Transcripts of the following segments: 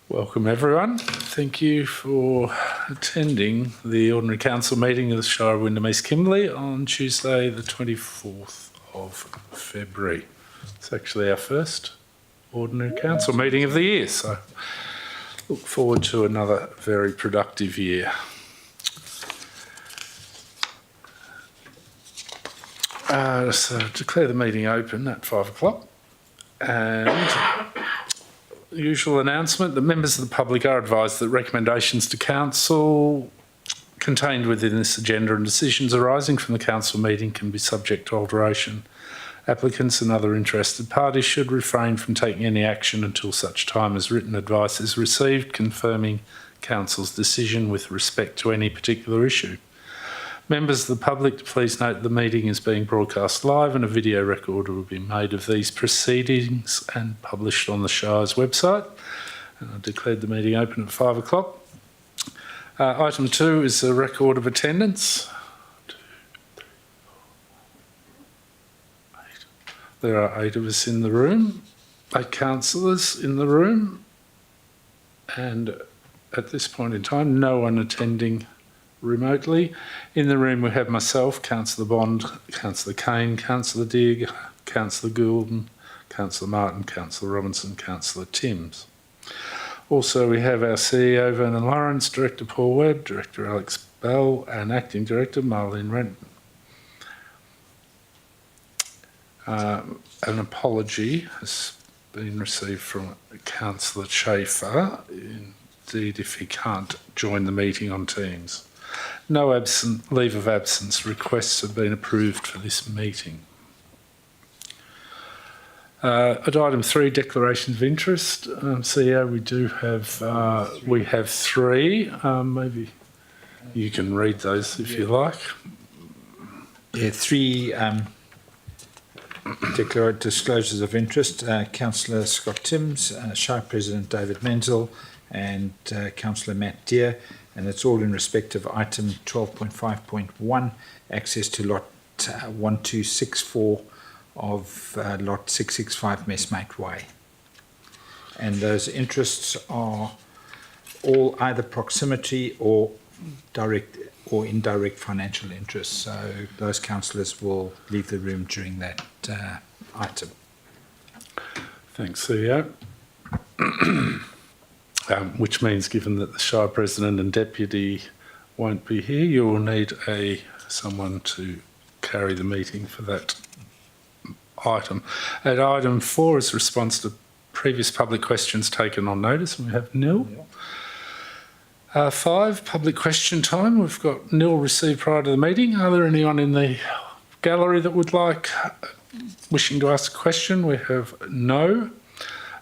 Welcome everyone. Thank you for attending the Ordinary Council meeting of the Shire of Wyndham East Kimberley on Tuesday the 24th of February. It's actually our first Ordinary Council meeting of the year, so look forward to another very productive year. So declare the meeting open at 5 o'clock, and usual announcement that members of the public are advised that recommendations to council contained within this agenda and decisions arising from the council meeting can be subject to alteration. Applicants and other interested parties should refrain from taking any action until such time as written advice is received confirming council's decision with respect to any particular issue. Members of the public, please note the meeting is being broadcast live and a video record will be made of these proceedings and published on the Shire's website. And I declared the meeting open at 5 o'clock. Item 2 is a record of attendance. There are 8 of us in the room, 8 councillors in the room, and at this point in time, no one attending remotely. In the room we have myself, Councillor Bond, Councillor Kane, Councillor Digg, Councillor Goulden, Councillor Martin, Councillor Robinson, Councillor Timms. Also we have our CEO Vernon Lawrence, Director Paul Webb, Director Alex Bell and Acting Director Marlene Renton. An apology has been received from Councillor Schaefer, indeed if he can't join the meeting on Teams. No leave of absence requests have been approved for this meeting. At item 3, declarations of interest. CEO, we have 3. Maybe you can read those if you like. Yeah, 3 disclosures of interest. Councillor Scott Timms, Shire President David Menzel, and Councillor Matt Deere. And it's all in respect of item 12.5.1, access to lot 1264 of lot 665 Messmate Way. And those interests are all either proximity or direct or indirect financial interests. So those councillors will leave the room during that item. Thanks, CEO. Which means, given that the Shire President and Deputy won't be here, you will need someone to carry the meeting for that item. At item 4 is response to previous public questions taken on notice, and we have nil. 5, public question time. We've got nil received prior to the meeting. Are there anyone in the gallery that would wishing to ask a question? We have no.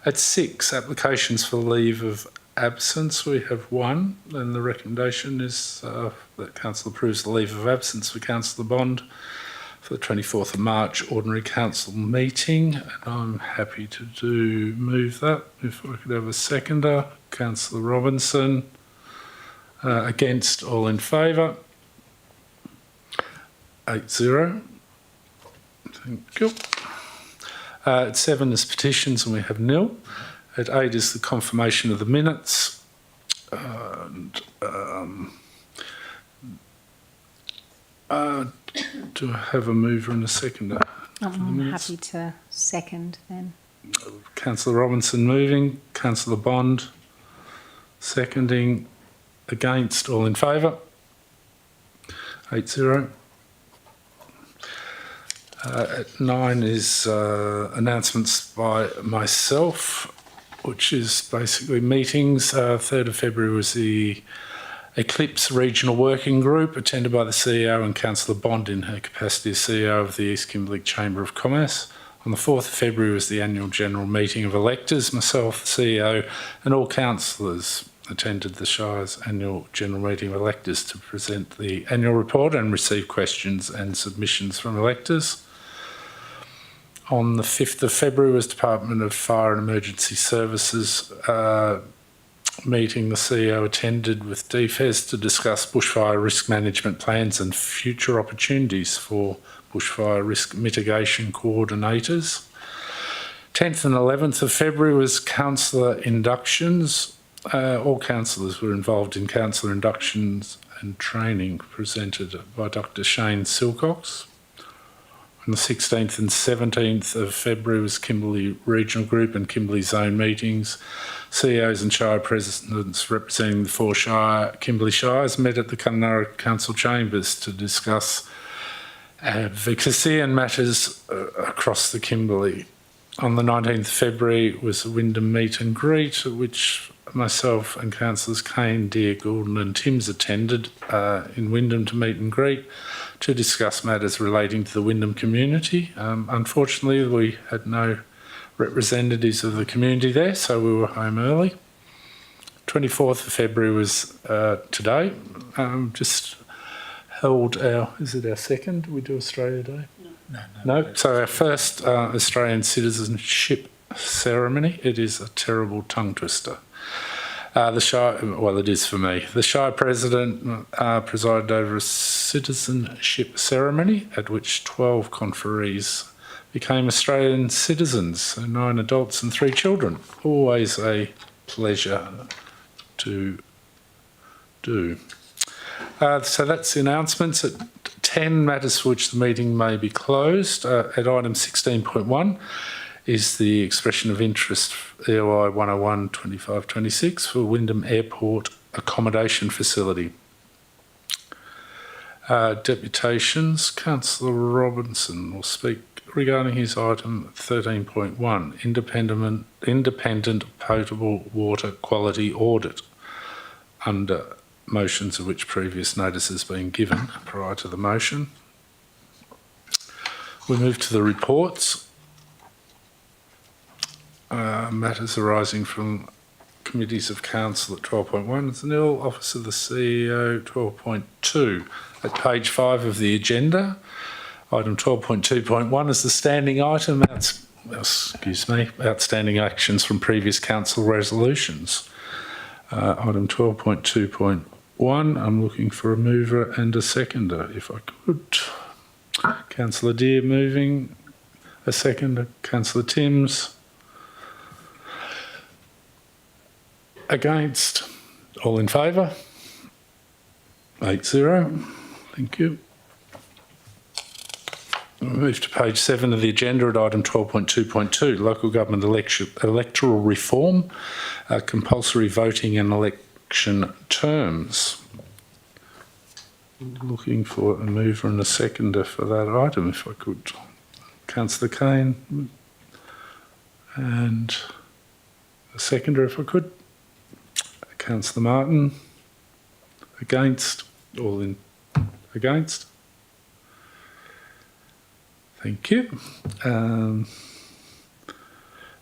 At 6, applications for leave of absence, we have 1, and the recommendation is that Council approves the leave of absence for Councillor Bond for the 24th of March Ordinary Council meeting, and I'm happy to move that. If I could have a seconder. Councillor Robinson. Against, all in favour. 8-0. Thank you. At 7 is petitions, and we have nil. At 8 is the confirmation of the minutes. And, do I have a mover and a seconder? I'm happy to second then. Councillor Robinson moving, Councillor Bond seconding. Against, all in favour. 8-0. At 9 is announcements by myself, which is basically meetings. 3rd of February was the Eclipse Regional Working Group, attended by the CEO and Councillor Bond in her capacity as CEO of the East Kimberley Chamber of Commerce. On the 4th of February was the annual general meeting of electors. Myself, the CEO, and all councillors attended the Shire's annual general meeting of electors to present the annual report and receive questions and submissions from electors. On the 5th of February was Department of Fire and Emergency Services meeting. The CEO attended with DFES to discuss bushfire risk management plans and future opportunities for bushfire risk mitigation coordinators. 10th and 11th of February was councillor inductions. All councillors were involved in councillor inductions and training presented by Dr. Shane Silcox. On the 16th and 17th of February was Kimberley Regional Group and Kimberley Zone meetings. CEOs and Shire presidents representing the 4 Kimberley Shires met at the Kununurra Council Chambers to discuss advocacy and matters across the Kimberley. On the 19th of February was a Wyndham meet and greet, which myself and councillors Kane, Dear, Goulden and Timms attended in Wyndham to meet and greet to discuss matters relating to the Wyndham community. Unfortunately, we had no representatives of the community there, so we were home early. 24th of February was today. Just held our, is it our second? We do Australia Day? No. So our first Australian citizenship ceremony. It is a terrible tongue twister. The Shire, well, it is for me. The Shire President presided over a citizenship ceremony at which 12 conferees became Australian citizens, so 9 adults and 3 children. Always a pleasure to do. So that's the announcements. At 10, matters for which the meeting may be closed. At item 16.1 is the expression of interest EOI 101 2526 for Wyndham Airport Accommodation Facility. Deputations, Councillor Robinson will speak regarding his item 13.1, independent potable water quality audit, under motions of which previous notice has been given prior to the motion. We move to the reports. Matters arising from committees of council at 12.1 is the nil. Office of the CEO 12.2. At page 5 of the agenda, item 12.2.1 is the standing item. Outstanding actions from previous council resolutions. Item 12.2.1, I'm looking for a mover and a seconder, if I could. Councillor Dear moving, a seconder. Councillor Timms. Against? All in favour? 8-0. Thank you. We'll move to page 7 of the agenda at item 12.2.2, local government electoral reform, compulsory voting and election terms. Looking for a mover and a seconder for that item, if I could. Councillor Kane, and a seconder, if I could. Councillor Martin. Against? All in against? Thank you. And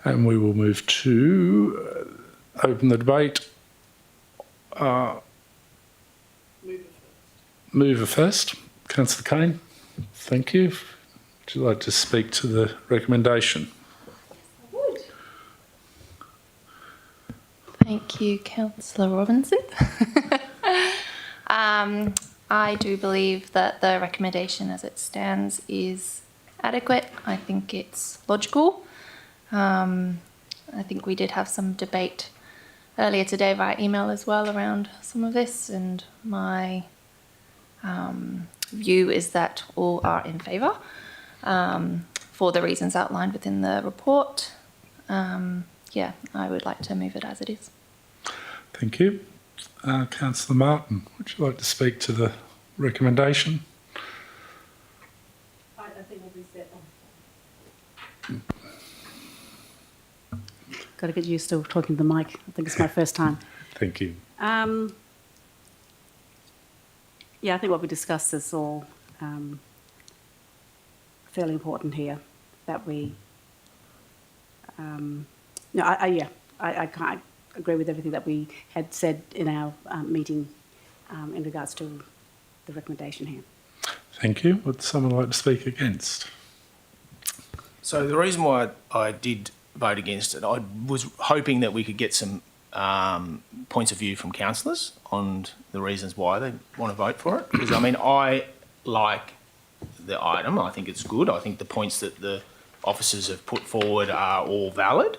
we will move to open the debate. Mover first. Councillor Kane. Thank you. Would you like to speak to the recommendation? Thank you, Councillor Robinson. I do believe that the recommendation as it stands is adequate. I think it's logical. I think we did have some debate earlier today via email as well around some of this, and my view is that all are in favour for the reasons outlined within the report. Yeah, I would like to move it as it is. Thank you. Councillor Martin, would you like to speak to the recommendation? I think we'll be set on. Got to get used to talking to the mic. I think it's my first time. Thank you. Yeah, I think what we discussed is all fairly important here. That we, I can't agree with everything that we had said in our meeting in regards to the recommendation here. Thank you. Would someone like to speak against? So the reason why I did vote against it, I was hoping that we could get some points of view from councillors on the reasons why they want to vote for it. Because, I mean, I like the item. I think it's good. I think the points that the officers have put forward are all valid.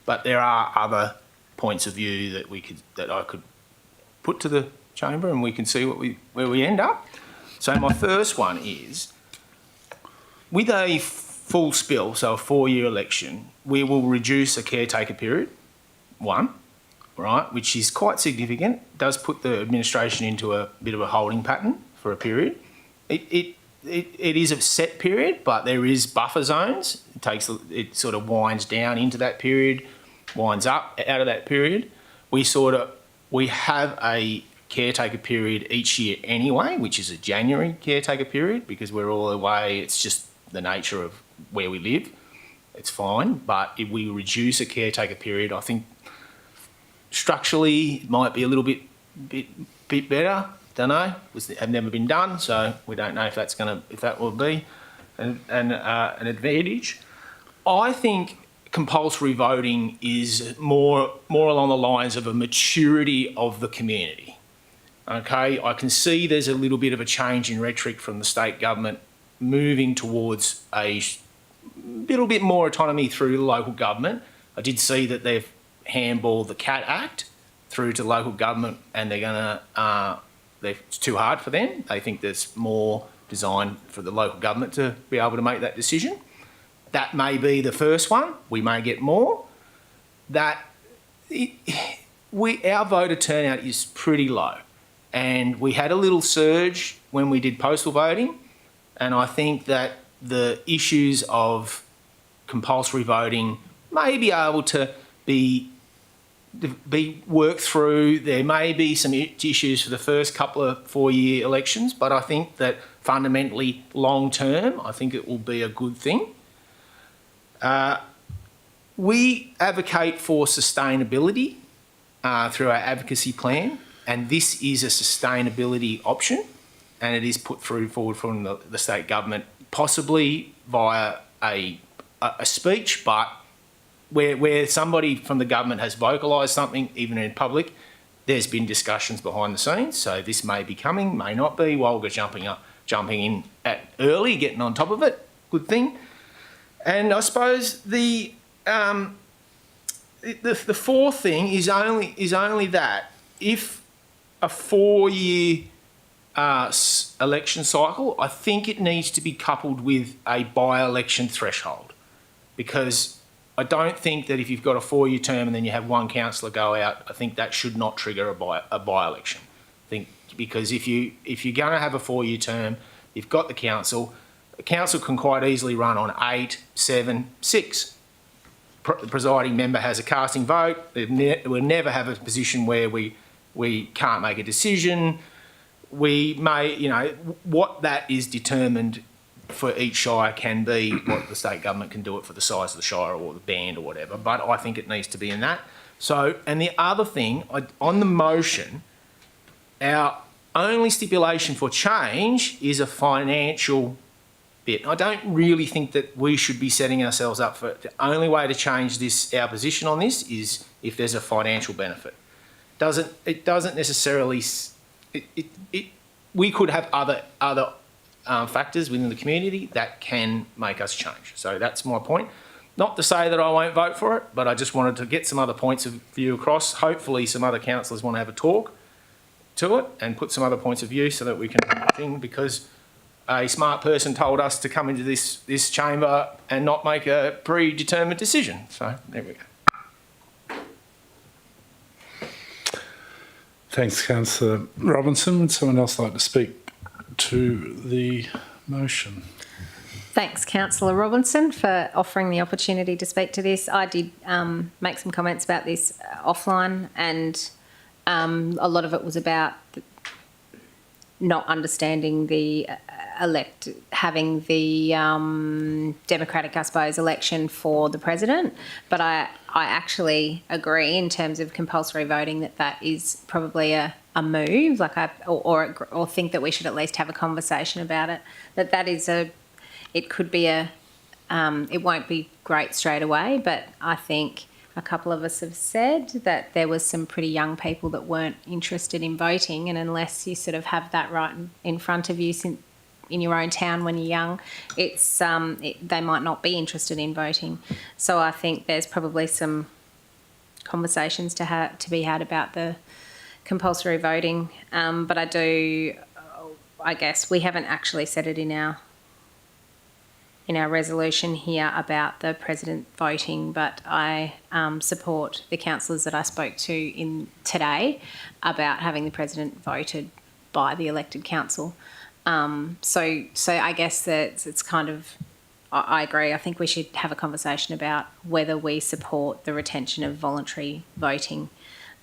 But there are other points of view that I could put to the chamber, and we can see where we end up. So my first one is, with a full spill, so a 4-year election, we will reduce a caretaker period, one, right, which is quite significant. Does put the administration into a bit of a holding pattern for a period. It is a set period, but there is buffer zones. It sort of winds down into that period, winds up out of that period. We have a caretaker period each year anyway, which is a January caretaker period, because we're all away. It's just the nature of where we live. It's fine, but if we reduce a caretaker period, I think structurally it might be a little bit better. Don't know. Have never been done, so we don't know if that will be an advantage. I think compulsory voting is more along the lines of a maturity of the community. Okay, I can see there's a little bit of a change in rhetoric from the state government, moving towards a little bit more autonomy through the local government. I did see that they've handballed the CAT Act through to local government, and it's too hard for them. They think there's more designed for the local government to be able to make that decision. That may be the first one. We may get more. Our voter turnout is pretty low. And we had a little surge when we did postal voting. And I think that the issues of compulsory voting may be able to be worked through. There may be some issues for the first couple of 4-year elections, but I think that fundamentally, long term, I think it will be a good thing. We advocate for sustainability through our advocacy plan, and this is a sustainability option, and it is put forward from the state government, possibly via a speech, but where somebody from the government has vocalised something, even in public, there's been discussions behind the scenes. So this may be coming, may not be. Walga jumping in at early, getting on top of it, good thing. And I suppose the fourth thing is only that if a 4-year election cycle, I think it needs to be coupled with a by-election threshold, because I don't think that if you've got a 4-year term and then you have one councillor go out, I think that should not trigger a by-election. I think because if you're going to have a 4-year term, you've got the council can quite easily run on 8, 7, 6. The presiding member has a casting vote. We'll never have a position where we can't make a decision. We may, what that is determined for each shire can be what the state government can do it for the size of the shire or the band or whatever, but I think it needs to be in that. So, and the other thing, on the motion, our only stipulation for change is a financial bit. I don't really think that we should be setting ourselves up for it. The only way to change our position on this is if there's a financial benefit. It doesn't necessarily. We could have other factors within the community that can make us change. So that's my point. Not to say that I won't vote for it, but I just wanted to get some other points of view across. Hopefully some other councillors want to have a talk to it and put some other points of view so that we can think, because a smart person told us to come into this chamber and not make a predetermined decision. So there we go. Thanks, Councillor Robinson. Would someone else like to speak to the motion? Thanks, Councillor Robinson, for offering the opportunity to speak to this. I did make some comments about this offline, and a lot of it was about not understanding having the democratic, I suppose, election for the president. But I actually agree in terms of compulsory voting that is probably a move, or think that we should at least have a conversation about it. It could be it won't be great straight away, but I think a couple of us have said that there was some pretty young people that weren't interested in voting, and unless you sort of have that right in front of you in your own town when you're young, they might not be interested in voting. So I think there's probably some conversations to be had about the compulsory voting. But I guess we haven't actually said it in our resolution here about the president voting, but I support the councillors that I spoke to today about having the president voted by the elected council. So I guess that it's kind of, I agree. I think we should have a conversation about whether we support the retention of voluntary voting.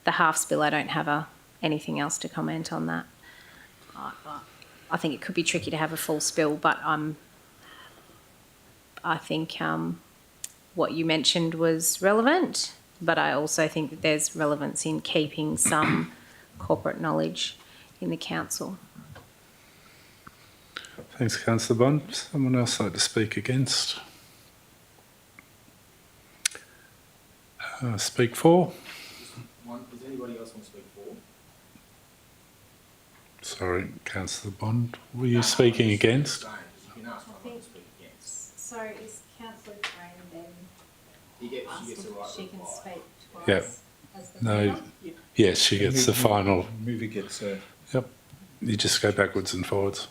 The half spill, I don't have anything else to comment on that. I think it could be tricky to have a full spill, but I think what you mentioned was relevant, but I also think that there's relevance in keeping some corporate knowledge in the council. Thanks, Councillor Bond. Someone else like to speak against? Speak for? Does anybody else want to speak for? Sorry, Councillor Bond. Were you speaking against? You've been asked to speak against. So is Councillor Crane then She gets the right she can reply. speak twice? Yep. As the No. member? Yes, she gets the final. Movie gets a... Yep. You just go backwards and forwards.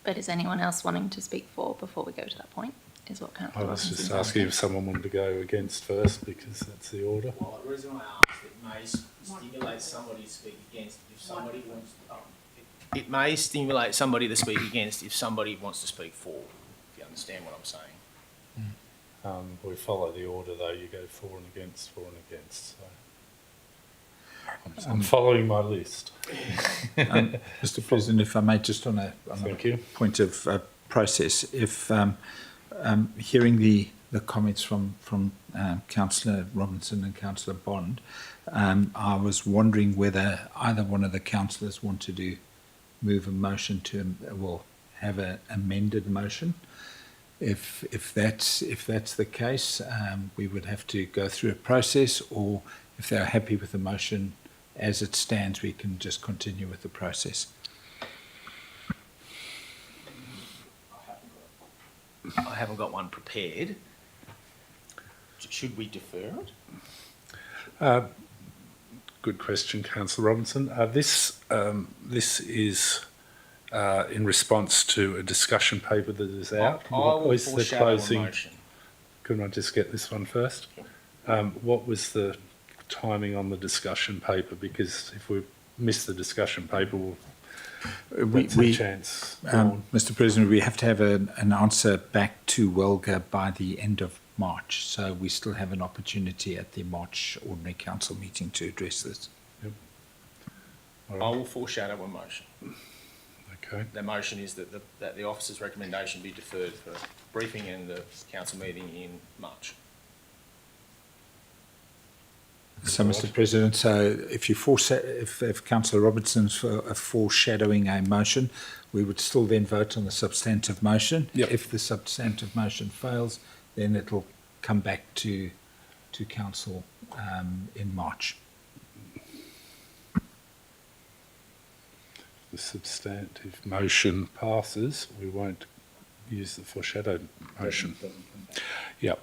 But is anyone else wanting to speak for before we go to that point? Is what I Councillor was just Robinson's asking if someone wanted to go against first because that's the order. Well, the reason I asked, it may stimulate somebody to speak against if somebody wants. It may stimulate somebody to speak against if somebody wants to speak for. If you understand what I'm saying. We follow the order though. You go for and against, So I'm following my list. Mr. President, if I may, just on a Thank you. point of process, if hearing the comments from Councillor Robinson and Councillor Bond, I was wondering whether either one of the councillors wanted to move a motion to, have an amended motion. If that's the case, we would have to go through a process, or if they're happy with the motion as it stands, we can just continue with the process. I haven't got one prepared. Should we defer it? Good question, Councillor Robinson. This is in response to a discussion paper that is out. I will What was the foreshadow a closing? motion. Couldn't I just get this one first? What was the timing on the discussion paper? Because if we miss the discussion paper, that's a chance. Mr. President, we have to have an answer back to Welga by the end of March, so we still have an opportunity at the March Ordinary Council meeting to address this. I will foreshadow a motion. Okay. The motion is that the officer's recommendation be deferred for briefing and the council meeting in March. So, Mr. President, so if Councillor Robertson's foreshadowing a motion, we would still then vote on the substantive motion. Yep. If the substantive motion fails, then it'll come back to council in March. The substantive motion passes, we won't use the foreshadowed motion. Yep.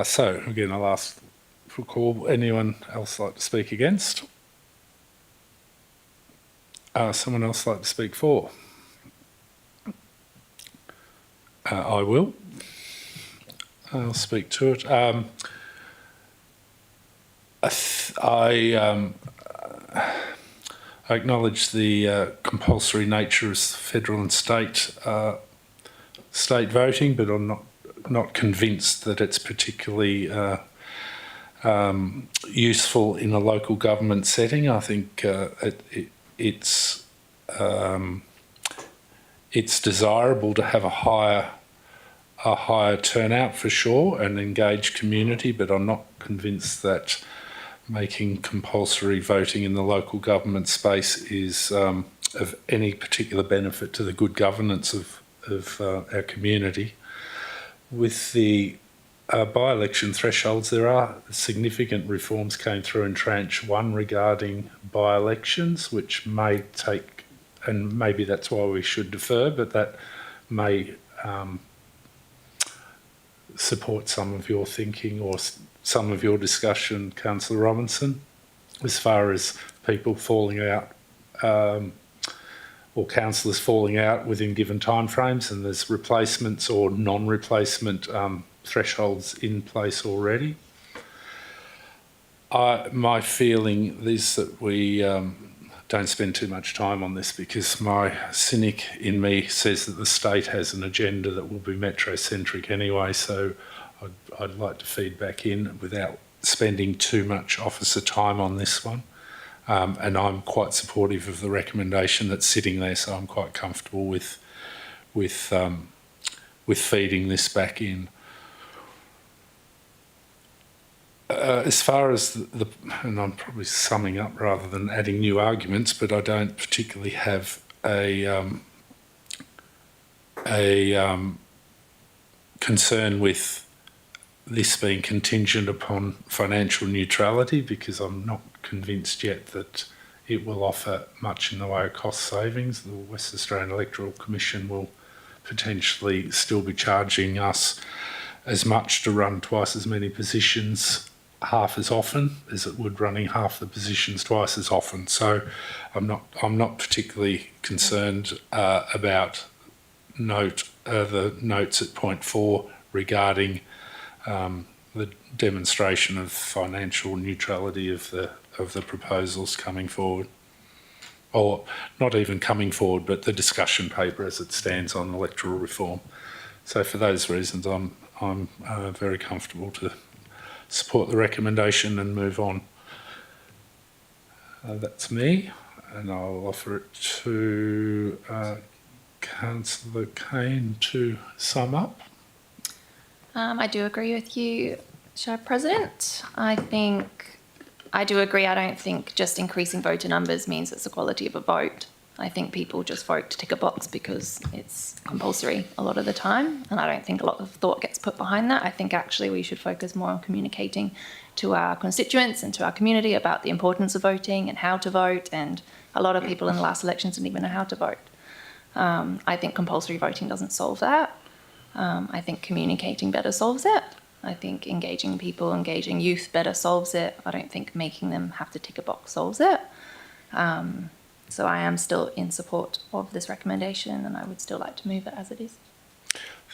So again, I'll ask for a call. Anyone else like to speak against? Someone else like to speak for? I will. I'll speak to it. I acknowledge the compulsory nature of federal and state voting, but I'm not convinced that it's particularly useful in a local government setting. I think it's desirable to have a higher turnout for sure, and engaged community, but I'm not convinced that making compulsory voting in the local government space is of any particular benefit to the good governance of our community. With the by-election thresholds, there are significant reforms came through in tranche 1 regarding by-elections, which may take, and maybe that's why we should defer, but that may support some of your thinking or some of your discussion, Councillor Robinson, as far as people falling out or councillors falling out within given timeframes, and there's replacements or non-replacement thresholds in place already. My feeling is that we don't spend too much time on this, because my cynic in me says that the state has an agenda that will be metrocentric anyway, so I'd like to feed back in without spending too much officer time on this one. And I'm quite supportive of the recommendation that's sitting there, so I'm quite comfortable with feeding this back in. As far as and I'm probably summing up rather than adding new arguments, but I don't particularly have a concern with this being contingent upon financial neutrality, because I'm not convinced yet that it will offer much in the way of cost savings. The West Australian Electoral Commission will potentially still be charging us as much to run twice as many positions half as often as it would running half the positions twice as often. So I'm not particularly concerned about the notes at point 4 regarding the demonstration of financial neutrality of the proposals coming forward, or not even coming forward, but the discussion paper as it stands on electoral reform. So for those reasons, I'm very comfortable to support the recommendation and move on. That's me, and I'll offer it to Councillor Kane to sum up. I do agree with you, Chair President. I do agree. I don't think just increasing voter numbers means it's the quality of a vote. I think people just vote to tick a box because it's compulsory a lot of the time, and I don't think a lot of thought gets put behind that. I think actually we should focus more on communicating to our constituents and to our community about the importance of voting and how to vote, and a lot of people in the last elections didn't even know how to vote. I think compulsory voting doesn't solve that. I think communicating better solves it. I think engaging people, engaging youth better solves it. I don't think making them have to tick a box solves it. So I am still in support of this recommendation, and I would still like to move it as it is.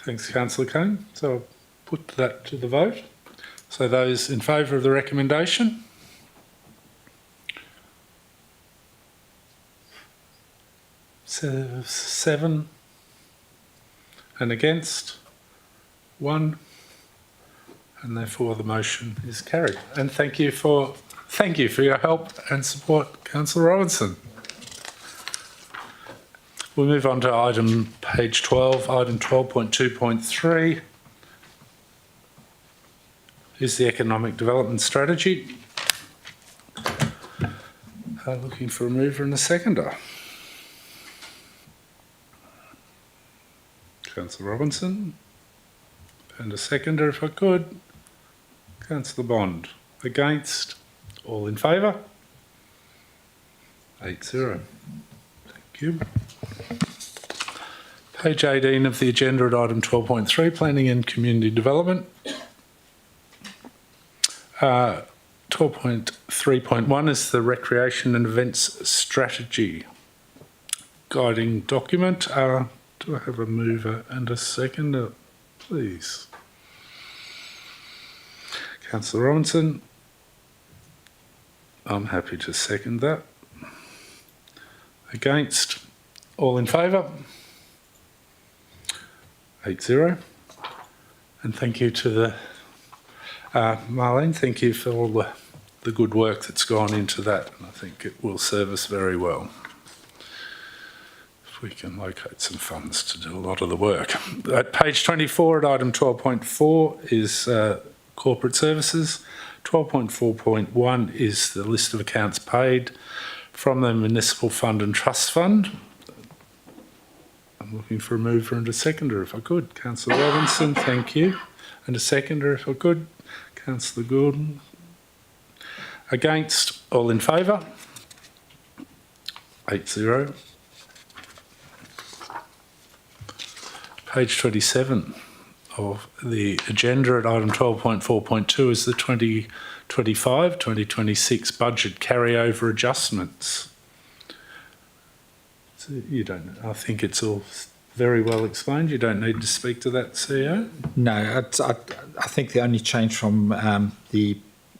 Thanks, Councillor Kane. So I'll put that to the vote. So those in favour of the recommendation? So 7. And against? 1. And therefore the motion is carried. And thank you for your help and support, Councillor Robinson. We'll move on to page 12, item 12.2.3 is the Economic Development Strategy. Looking for a mover and a seconder. Councillor Robinson. And a seconder, if I could. Councillor Bond. Against? All in favour? 8-0. Thank you. Page 18 of the agenda at item 12.3, Planning and Community Development. 12.3.1 is the Recreation and Events Strategy guiding document. Do I have a mover and a seconder, please? Councillor Robinson. I'm happy to second that. Against? All in favour? 8-0. And thank you to the Marlene, thank you for all the good work that's gone into that, and I think it will serve us very well if we can locate some funds to do a lot of the work. At page 24 at item 12.4 is corporate services. 12.4.1 is the list of accounts paid from the Municipal Fund and Trust Fund. I'm looking for a mover and a seconder, if I could. Councillor Robinson, thank you. And a seconder, if I could. Councillor Gordon. Against? All in favour? 8-0. Page 27 of the agenda at item 12.4.2 is the 2025-2026 budget carryover adjustments. So you don't, I think it's all very well explained. You don't need to speak to that, CEO. No, I think the only change from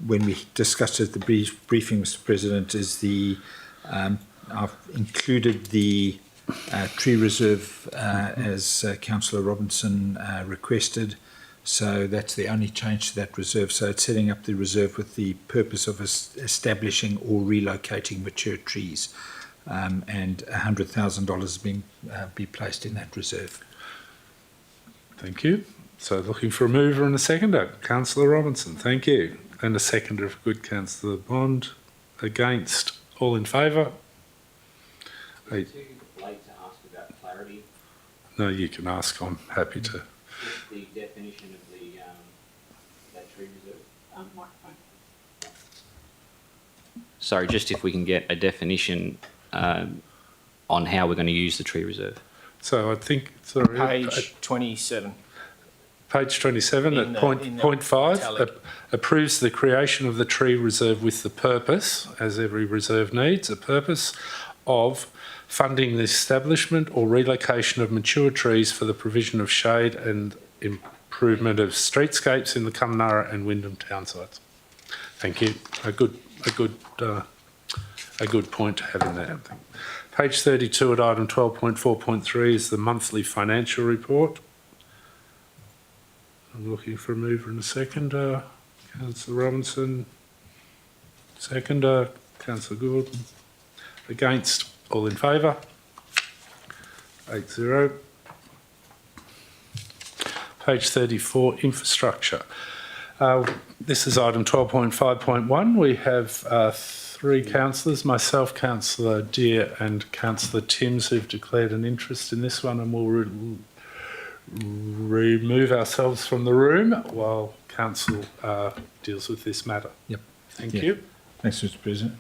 when we discussed it at the briefing, Mr. President, is I've included the tree reserve as Councillor Robinson requested. So that's the only change to that reserve. So it's setting up the reserve with the purpose of establishing or relocating mature trees, and $100,000 being be placed in that reserve. Thank you. So looking for a mover and a seconder. Councillor Robinson, thank you. And a seconder, if good, Councillor Bond. Against? All in favour? Too late to ask about clarity. No, you can ask. I'm happy to. Just the definition of that tree reserve. Microphone. Sorry, just if we can get a definition on how we're going to use the tree reserve. So I think, sorry, Page 27. page 27 In at the- point in the 5 italic. approves the creation of the tree reserve with the purpose, as every reserve needs, a purpose of funding the establishment or relocation of mature trees for the provision of shade and improvement of streetscapes in the Kununurra and Wyndham town sites. Thank you. A good point to have in there. Page 32 at item 12.4.3 is the monthly financial report. I'm looking for a mover and a seconder. Councillor Robinson. Seconder. Councillor Gordon. Against? All in favour? 8-0. Page 34, infrastructure. This is item 12.5.1. We have three councillors, myself, Councillor Deere and Councillor Timms, who've declared an interest in this one, and we'll remove ourselves from the room while council deals with this matter. Yep. Thank Yeah. you. Thanks, Mr. President.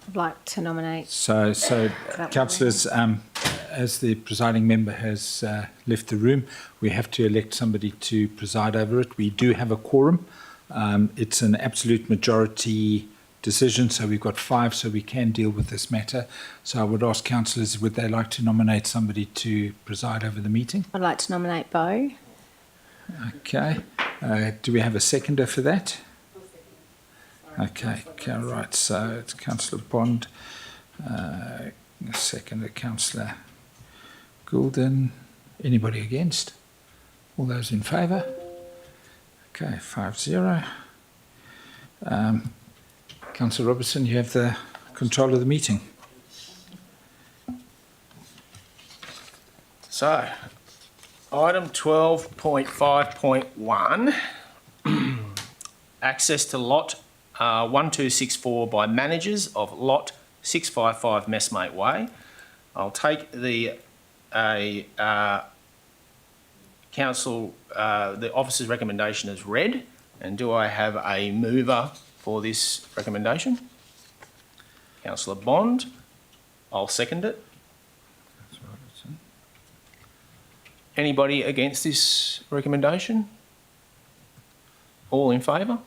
I'd like to nominate. So That councillors, as the presiding member has left the room, we have to elect somebody to preside over it. We do have a quorum. It's an absolute majority decision, so we've got 5, so we can deal with this matter. So I would ask councillors, would they like to nominate somebody to preside over the meeting? I'd like to nominate Bo. Okay. Do we have a seconder for that? Okay, right. So it's Councillor Bond, seconder Councillor Goulden. Anybody against? All those in favour? Okay, 5-0. Councillor Robertson, you have the control of the meeting. So, item 12.5.1, access to lot 1264 by managers of lot 655 Messmate Way. I'll take the council, the officer's recommendation as read, and do I have a mover for this recommendation? Councillor Bond. I'll second it. Anybody against this recommendation? All in favour?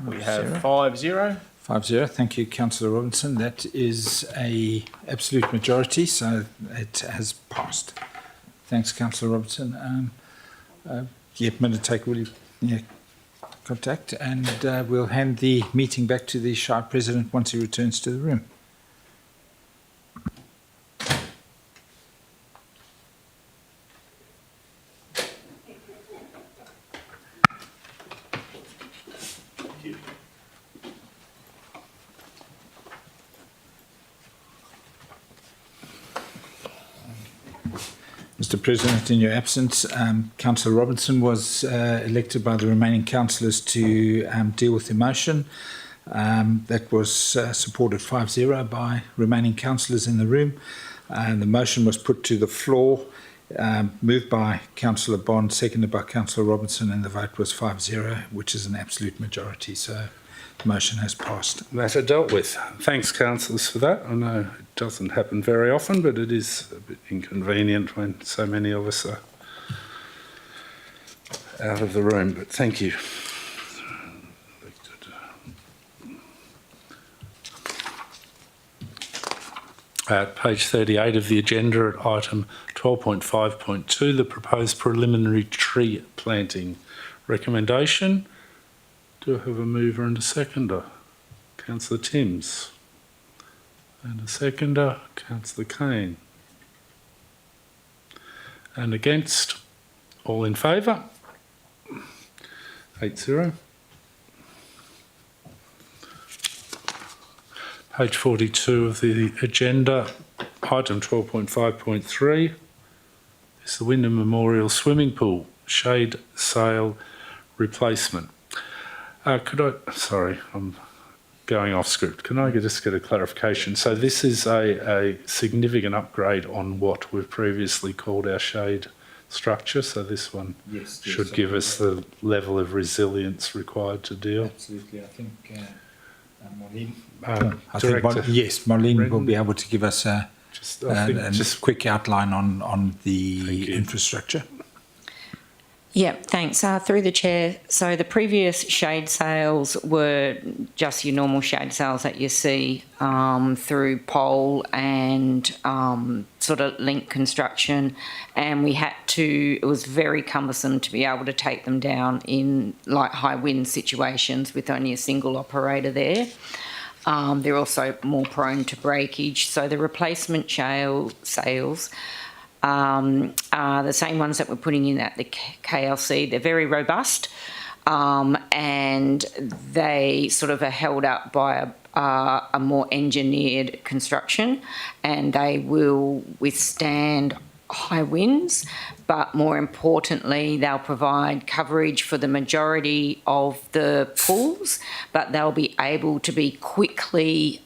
We have 5-0. 5-0. Thank you, Councillor Robinson. That is a absolute majority, so it has passed. Thanks, Councillor Robinson. Minute will you contact, and we'll hand the meeting back to the Shire President once he returns to the room. Mr. President, in your absence, Councillor Robinson was elected by the remaining councillors to deal with the motion. That was supported 5-0 by remaining councillors in the room. And the motion was put to the floor, Moved by Councillor Bond, seconded by Councillor Robinson, and the vote was 5-0, which is an absolute majority. So the motion has passed. Matter dealt with. Thanks, councillors, for that. I know it doesn't happen very often, but it is a bit inconvenient when so many of us are out of the room, but thank you. At page 38 of the agenda at item 12.5.2, the proposed preliminary tree planting recommendation. Do I have a mover and a seconder? Councillor Timms. And a seconder, Councillor Kane. And against? All in favour? 8-0. Page 42 of the agenda, item 12.5.3 is the Wyndham Memorial Swimming Pool shade sail replacement. Sorry, I'm going off script. Can I just get a clarification? So this is a significant upgrade on what we've previously called our shade structure. So this one should give us the level of resilience required to deal. Absolutely. I think Marlene. Director Marlene will Brendan. be able to give us a quick outline on the infrastructure. Yeah, thanks. Through the chair, so the previous shade sails were just your normal shade sails that you see through pole and sort of link construction, and it was very cumbersome to be able to take them down in like high wind situations with only a single operator there. They're also more prone to breakage, so the replacement sails are the same ones that we're putting in at the KLC. They're very robust, and they sort of are held up by a more engineered construction, and they will withstand high winds, but more importantly, they'll provide coverage for the majority of the pools, but they'll be able to be quickly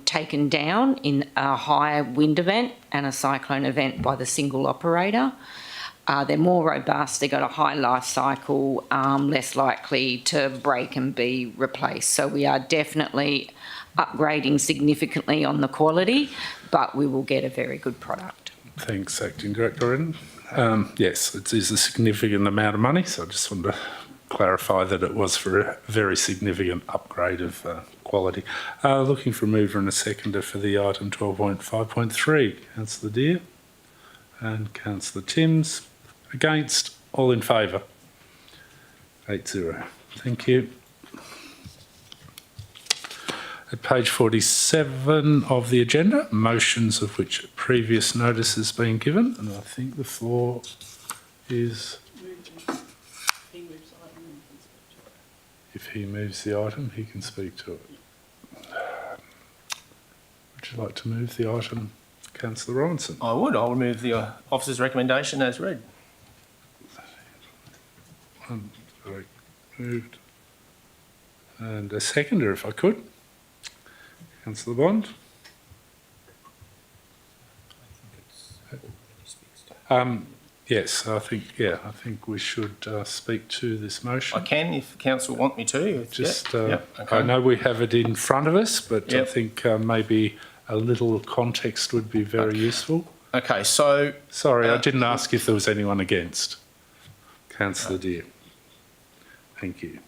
taken down in a high wind event and a cyclone event by the single operator. They're more robust, they've got a high life cycle, less likely to break and be replaced. So we are definitely upgrading significantly on the quality, but we will get a very good product. Thanks, Acting Director Redden. Yes, it is a significant amount of money, so I just wanted to clarify that it was for a very significant upgrade of quality. Looking for a mover and a seconder for the item 12.5.3. Councillor Deere and Councillor Timms. Against? All in favour? 8-0. Thank you. At page 47 of the agenda, motions of which previous notice has been given, and I think the floor is, if he moves the item, he can speak to it. Would you like to move the item, Councillor Robinson? I would move the officer's recommendation as read. Moved. And a seconder, if I could. Councillor Bond. Yes, I think we should speak to this motion. I can, if council want me to. Just, Okay. I know we have it in front of us, but I Yep. think maybe a little context would be very useful. Okay, so Sorry, I didn't ask if there was anyone against. Councillor Deere. Thank you.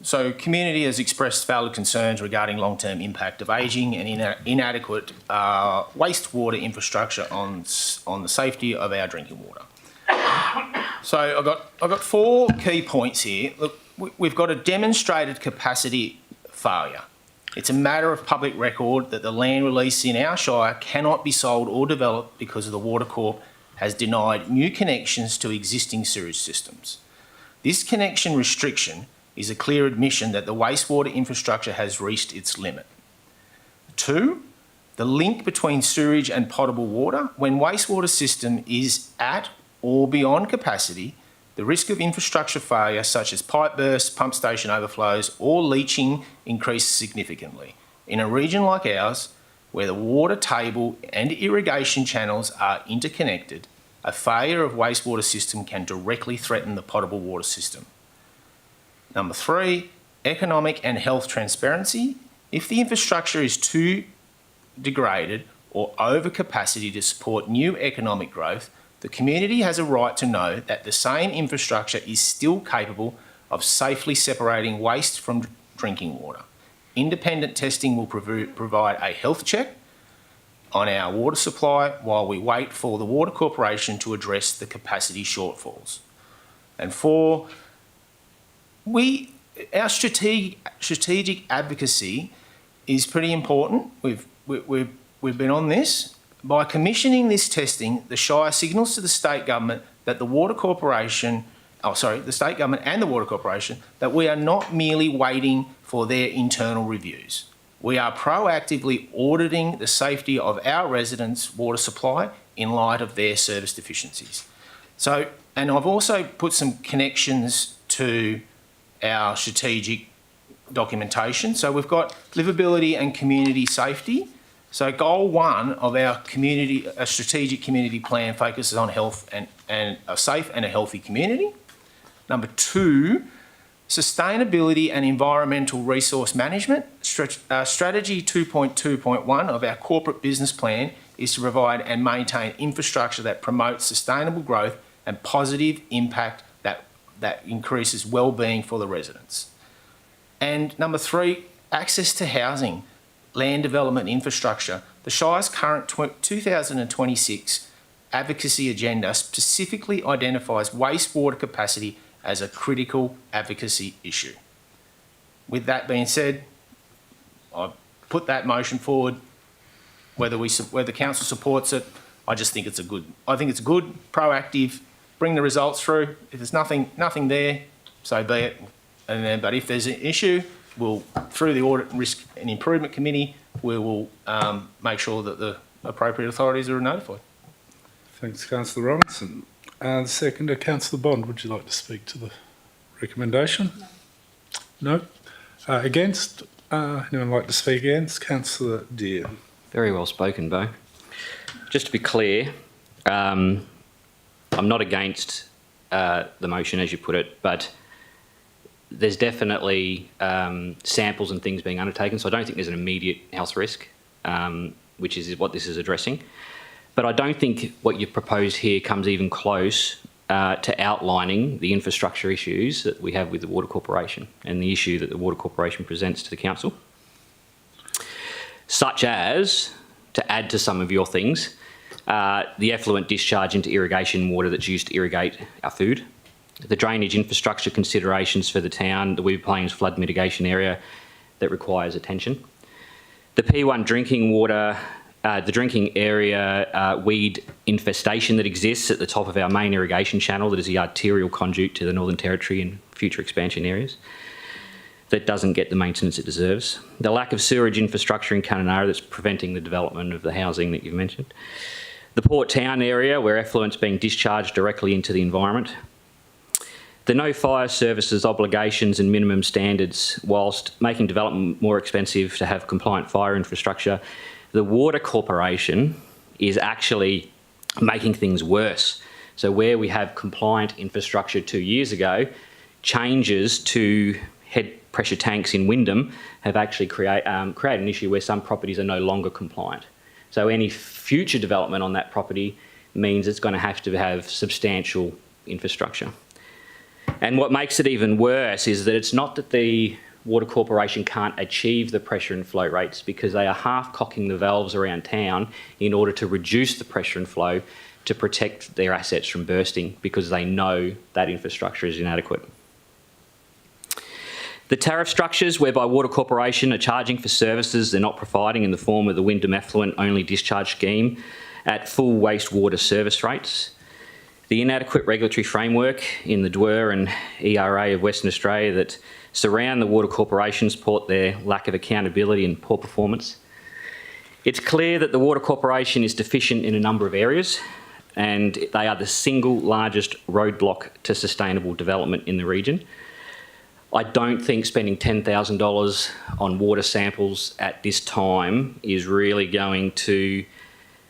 So community has expressed valid concerns regarding long-term impact of ageing and inadequate wastewater infrastructure on the safety of our drinking water. So I've got 4 key points here. Look, we've got a demonstrated capacity failure. It's a matter of public record that the land release in our shire cannot be sold or developed because the Water Corp has denied new connections to existing sewage systems. This connection restriction is a clear admission that the wastewater infrastructure has reached its limit. 2, the link between sewerage and potable water. When wastewater system is at or beyond capacity, the risk of infrastructure failure such as pipe bursts, pump station overflows or leaching increases significantly. In a region like ours, where the water table and irrigation channels are interconnected, a failure of wastewater system can directly threaten the potable water system. Number 3, economic and health transparency. If the infrastructure is too degraded or over capacity to support new economic growth, the community has a right to know that the same infrastructure is still capable of safely separating waste from drinking water. Independent testing will provide a health check on our water supply while we wait for the Water Corporation to address the capacity shortfalls. And 4, our strategic advocacy is pretty important. We've been on this. By commissioning this testing, the Shire signals to the state government that the Water Corporation, the state government and the Water Corporation, that we are not merely waiting for their internal reviews. We are proactively auditing the safety of our residents' water supply in light of their service deficiencies. So, and I've also put some connections to our strategic documentation. So we've got livability and community safety. So goal 1 of our strategic community plan focuses on health and a safe and a healthy community. Number 2, sustainability and environmental resource management. Strategy 2.2.1 of our corporate business plan is to provide and maintain infrastructure that promotes sustainable growth and positive impact that increases well-being for the residents. And number 3, access to housing, land development infrastructure. The Shire's current 2026 advocacy agenda specifically identifies wastewater capacity as a critical advocacy issue. With that being said, I've put that motion forward. Whether council supports it, I think it's good, proactive, bring the results through. If there's nothing there, so be it. But if there's an issue, we'll, through the Audit and Risk and Improvement Committee, we will make sure that the appropriate authorities are notified. Thanks, Councillor Robinson. And seconder, Councillor Bond, would you like to speak to the recommendation? No? Against? Anyone like to speak against? Councillor Deere. Very well spoken, Bo. Just to be clear, I'm not against the motion as you put it, but there's definitely samples and things being undertaken, so I don't think there's an immediate health risk, which is what this is addressing. But I don't think what you've proposed here comes even close to outlining the infrastructure issues that we have with the Water Corporation and the issue that the Water Corporation presents to the Council. Such as, to add to some of your things, the effluent discharge into irrigation water that's used to irrigate our food, the drainage infrastructure considerations for the town, the Weaver Plains flood mitigation area that requires attention, the P1 drinking water, the drinking area weed infestation that exists at the top of our main irrigation channel that is the arterial conduit to the Northern Territory and future expansion areas that doesn't get the maintenance it deserves, the lack of sewerage infrastructure in Kununurra that's preventing the development of the housing that you've mentioned, the Port Town area where effluent's being discharged directly into the environment, the no fire services obligations and minimum standards whilst making development more expensive to have compliant fire infrastructure. The Water Corporation is actually making things worse. So where we have compliant infrastructure 2 years ago, changes to head pressure tanks in Wyndham have actually created an issue where some properties are no longer compliant. So any future development on that property means it's going to have substantial infrastructure. And what makes it even worse is that it's not that the Water Corporation can't achieve the pressure and flow rates, because they are half cocking the valves around town in order to reduce the pressure and flow to protect their assets from bursting, because they know that infrastructure is inadequate. The tariff structures whereby Water Corporation are charging for services they're not providing in the form of the Wyndham Effluent Only Discharge Scheme at full wastewater service rates. The inadequate regulatory framework in the DWER and ERA of Western Australia that surround the Water Corporation support their lack of accountability and poor performance. It's clear that the Water Corporation is deficient in a number of areas, and they are the single largest roadblock to sustainable development in the region. I don't think spending $10,000 on water samples at this time is really going to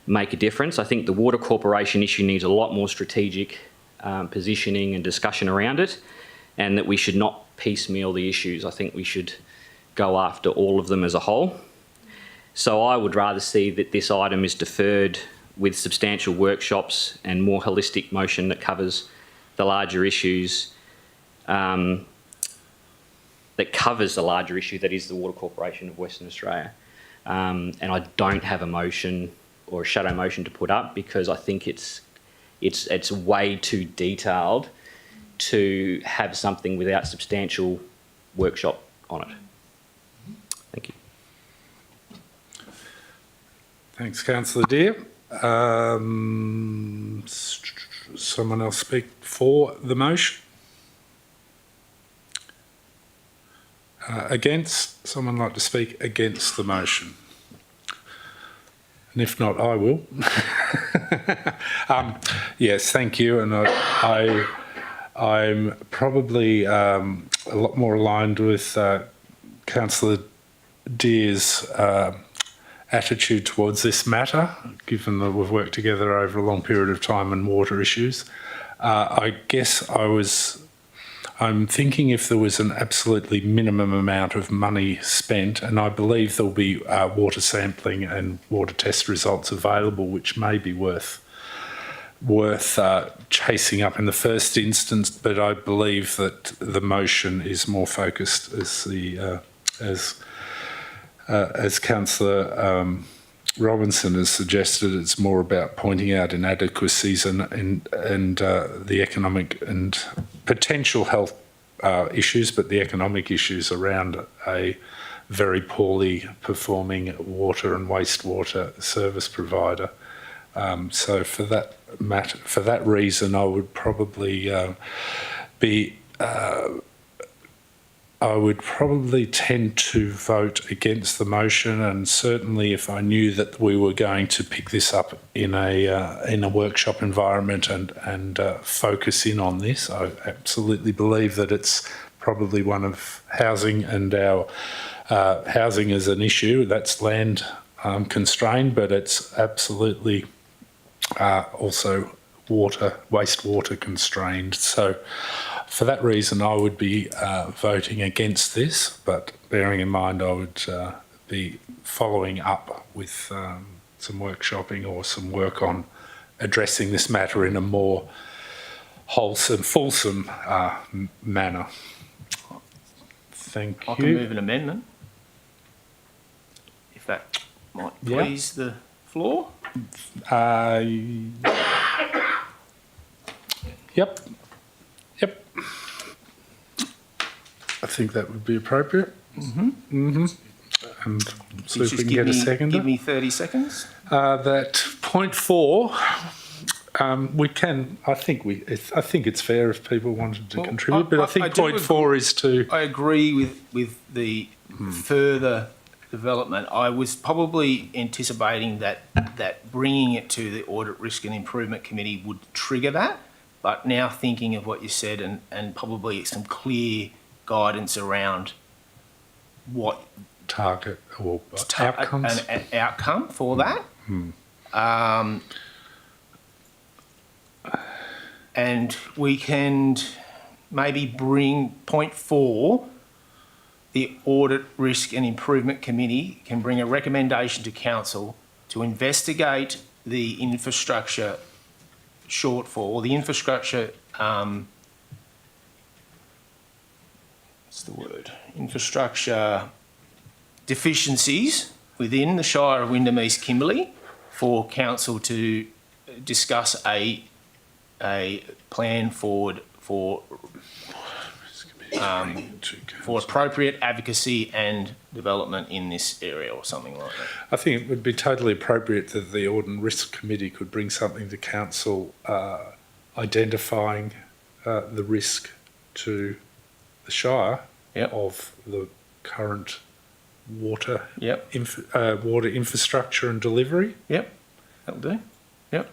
make a difference. I think the Water Corporation issue needs a lot more strategic positioning and discussion around it, and that we should not piecemeal the issues. I think we should go after all of them as a whole. So I would rather see that this item is deferred with substantial workshops and more holistic motion that covers the larger issues, that covers the larger issue that is the Water Corporation of Western Australia. And I don't have a motion or a shadow motion to put up because I think it's way too detailed to have something without substantial workshop on it. Thank you. Thanks, Councillor Deere. Someone else speak for the motion? Against? Someone like to speak against the motion? And if not, I will. Yes, thank you. And I'm probably a lot more aligned with Councillor Deere's attitude towards this matter, given that we've worked together over a long period of time on water issues. I guess I'm thinking if there was an absolutely minimum amount of money spent, and I believe there'll be water sampling and water test results available, which may be worth chasing up in the first instance, but I believe that the motion is more focused as Councillor Robinson has suggested. It's more about pointing out inadequacies and the economic and potential health issues, but the economic issues around a very poorly performing water and wastewater service provider. So for that reason, I would probably tend to vote against the motion, and certainly if I knew that we were going to pick this up in a workshop environment and focus in on this, I absolutely believe that it's probably one of housing and our housing is an issue that's land constrained, but it's absolutely also wastewater constrained. So for that reason, I would be voting against this, but bearing in mind I would be following up with some workshopping or some work on addressing this matter in a more wholesome, fulsome manner. Thank you. I can move an amendment, if that might please the floor. Yep. I think that would be appropriate. And so if we can get a seconder. Give me 30 seconds. That point 4, we can. I think it's fair if people wanted to contribute, but I think point 4 is to. I agree with the further development. I was probably anticipating that bringing it to the Audit Risk and Improvement Committee would trigger that, but now thinking of what you said and probably some clear guidance around what target or outcomes. An outcome for that. And we can maybe bring point 4, the Audit Risk and Improvement Committee can bring a recommendation to Council to investigate the infrastructure shortfall, or the infrastructure, infrastructure deficiencies within the Shire of Wyndham East Kimberley for Council to discuss a plan forward for appropriate advocacy and development in this area, or something like that. I think it would be totally appropriate that the Audit and Risk Committee could bring something to Council identifying the risk to the Shire of the current water water infrastructure and delivery. Yep, that'll do. Yep.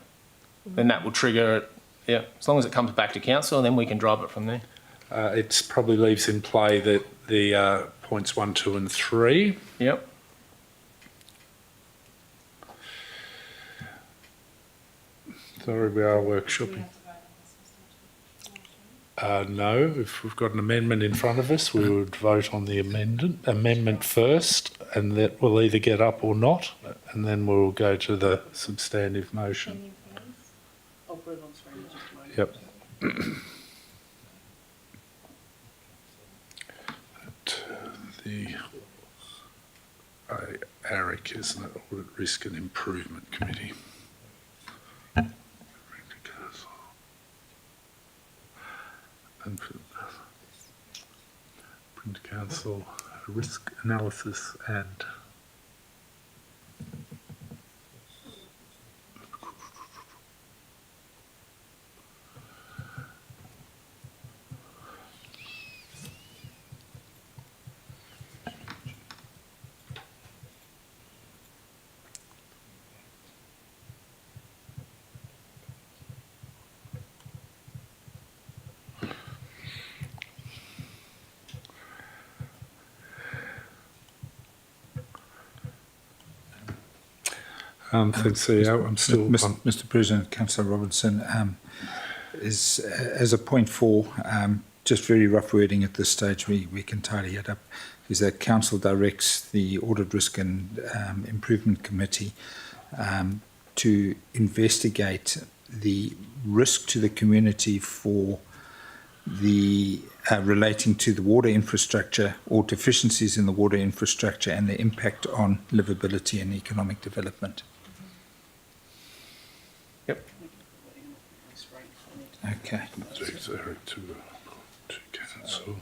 Then that will trigger it. Yeah, as long as it comes back to Council, and then we can drive it from there. It probably leaves in play that the points 1, 2 and 3. Yep. Sorry, we are workshopping. No, if we've got an amendment in front of us, we would vote on the amendment first, and that will either get up or not, and then we'll go to the substantive motion. I'll put it on screen. Just a moment. Yep. The ARIC, isn't it? Audit Risk and Improvement Committee. And bring to council risk analysis and thanks, CEO. I'm still Mr. President, Councillor Robinson, is as a point 4, just very rough wording at this stage, we can tidy it up, is that Council directs the Audit Risk and Improvement Committee to investigate the risk to the community for the relating to the water infrastructure or deficiencies in the water infrastructure and the impact on livability and economic development. Yep. Okay. to council.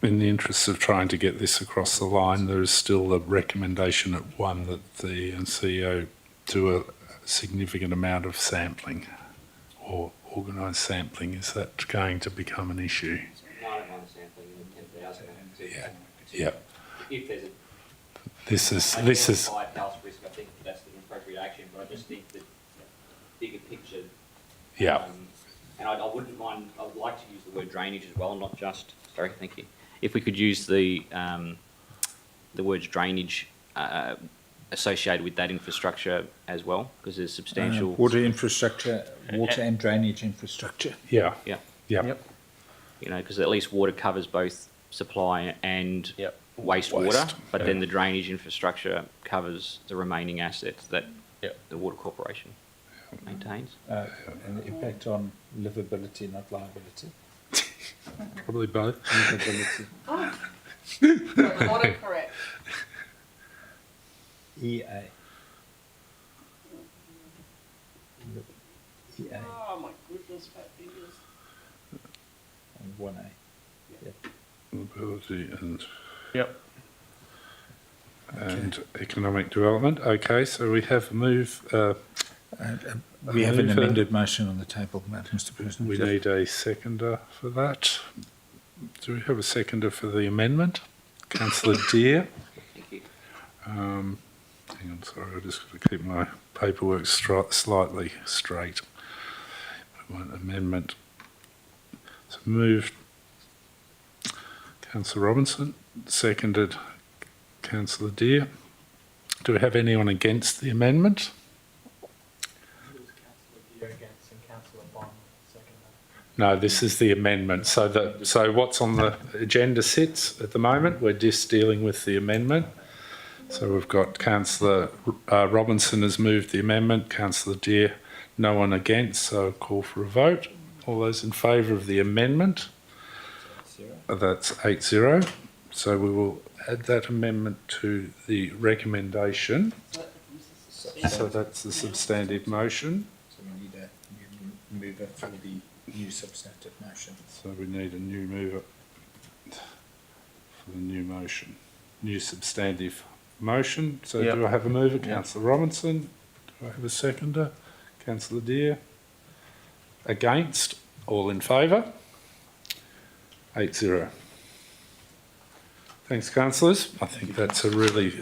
In the interest of trying to get this across the line, there is still a recommendation at 1 that the CEO do a significant amount of sampling or organised sampling. Is that going to become an issue? No, I don't mind the sampling in 10,000. Yeah. Yeah. If there's a This is high health risk, I think that's the appropriate action, but I just think that bigger picture. yeah. And I wouldn't mind, I would like to use the word drainage as well, not just, sorry, thank you. If we could use the words drainage associated with that infrastructure as well, because there's substantial. Water infrastructure, water and drainage infrastructure. Yeah. Yeah. Yeah. Yep. You know, because at least water covers both supply and Yep. wastewater, Waste, but yeah. then the drainage infrastructure covers the remaining assets that Yep. the Water Corporation maintains. And the impact on livability, not liability. Probably both. Livability. Autocorrect. EA. EA Oh my goodness, fat fingers. and 1A. Ability Yep. and economic development. Okay, so we have a move. We have an move, amended motion on the table, Mr. President. We need a seconder for that. Do we have a seconder for the amendment? Councillor Deere. Thank you. Hang on, sorry, I just got to keep my paperwork slightly straight. We want amendment. So moved. Councillor Robinson, seconded Councillor Deere. Do we have anyone against the amendment? No, this is the amendment. So what's on the agenda sits at the moment. We're just dealing with the amendment. So we've got Councillor Robinson has moved the amendment. Councillor Deere, no one against. So I'll call for a vote. All those in favour of the amendment? That's 8-0. So we will add that amendment to the recommendation. So that's the substantive motion. So we need a new mover for the new substantive motion. So we need a new mover for the new motion. new substantive motion. So Yep. do I have a mover? Yep. Councillor Robinson. Do I have a seconder? Councillor Deere. Against? All in favour? 8-0. Thanks, councillors. I think that's a really,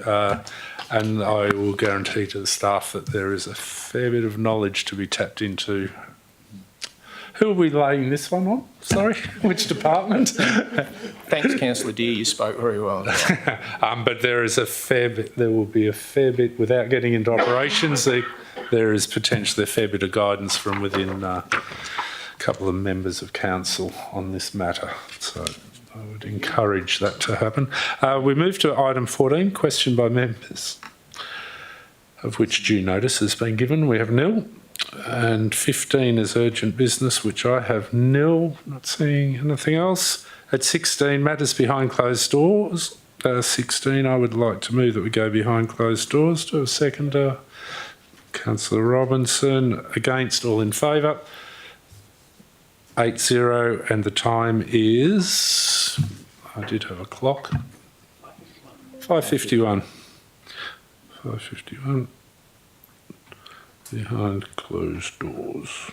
and I will guarantee to the staff that there is a fair bit of knowledge to be tapped into. Who are we laying this one on? Sorry, which department? Thanks, Councillor Deere, you spoke very well. But there is a fair bit, there will be a fair bit, without getting into operations, there is potentially a fair bit of guidance from within a couple of members of council on this matter. So I would encourage that to happen. We move to item 14, question by members, of which due notice has been given. We have nil. And 15 is urgent business, which I have nil, not seeing anything else. At 16, matters behind closed doors. 16, I would like to move that we go behind closed doors. Do a seconder. Councillor Robinson. Against, all in favour. 8-0, and the time is, I did have a clock, 5:51. 5:51. Behind closed doors.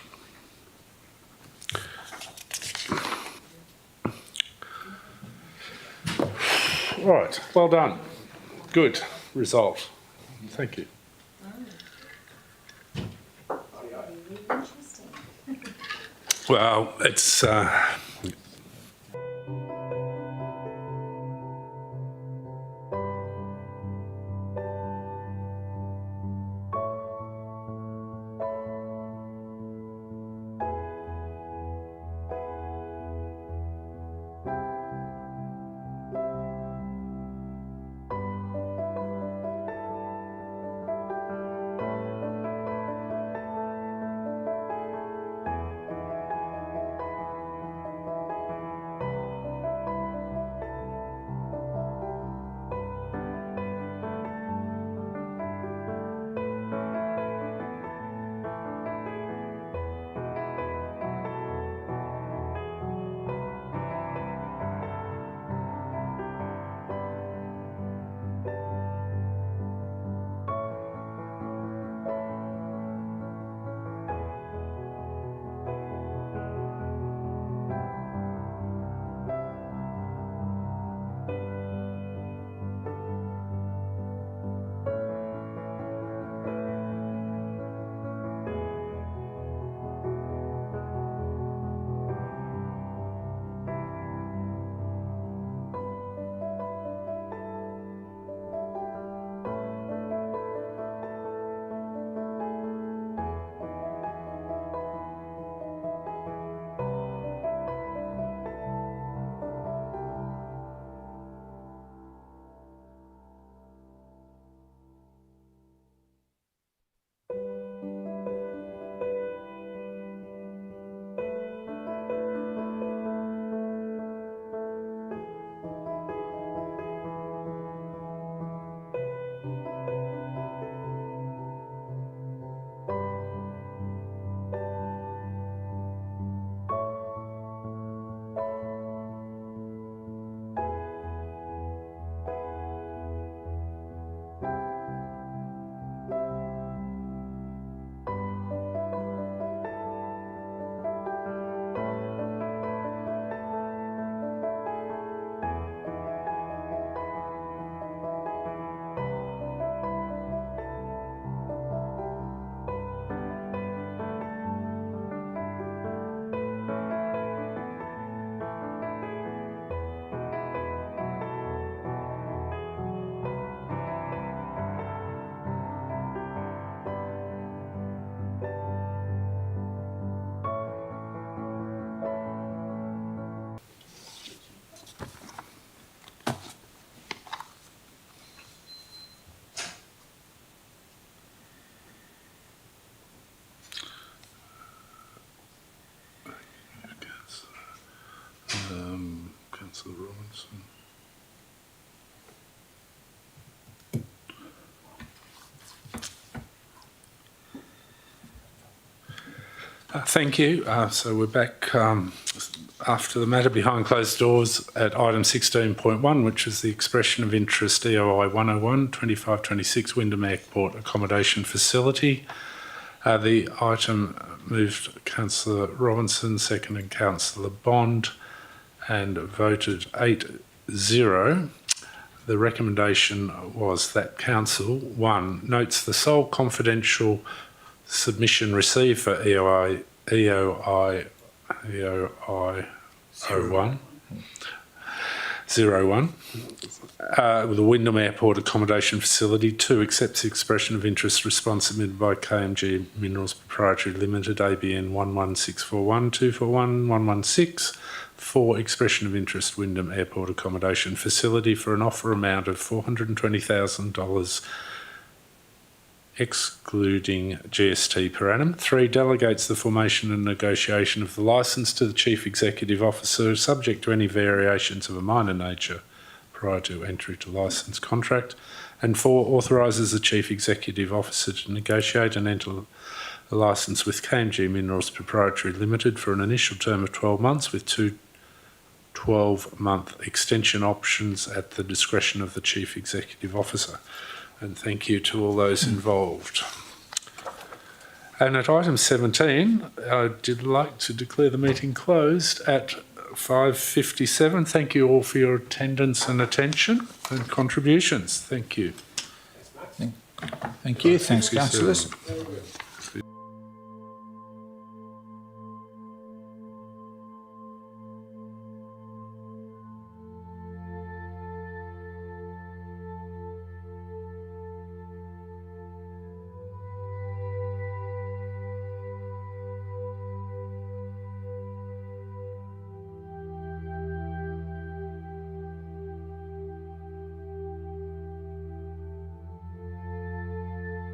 Right, well done. Good result. Thank you. Well, it's Councillor Robinson. Thank you. So we're back. after the matter behind closed doors at item 16.1, which is the expression of interest EOI 101 2526 Wyndham Airport Accommodation Facility. The item moved Councillor Robinson, seconded Councillor Bond, and voted 8-0. The recommendation was that Council, 1, notes the sole confidential submission received for EOI 01 with the Wyndham Airport Accommodation Facility. 2, accepts the expression of interest response submitted by KMG Minerals Proprietary Limited, ABN 11641 241 116. 4, expression of interest Wyndham Airport Accommodation Facility for an offer amount of $420,000 excluding GST per annum. 3, delegates the formation and negotiation of the licence to the Chief Executive Officer, subject to any variations of a minor nature prior to entry to licence contract. And 4, authorises the Chief Executive Officer to negotiate and enter a licence with KMG Minerals Proprietary Limited for an initial term of 12 months with 2 12-month extension options at the discretion of the Chief Executive Officer. And thank you to all those involved. And at item 17, I did like to declare the meeting closed at 5:57. Thank you all for your attendance and attention and contributions. Thank you. Thank you. Thanks, councillors.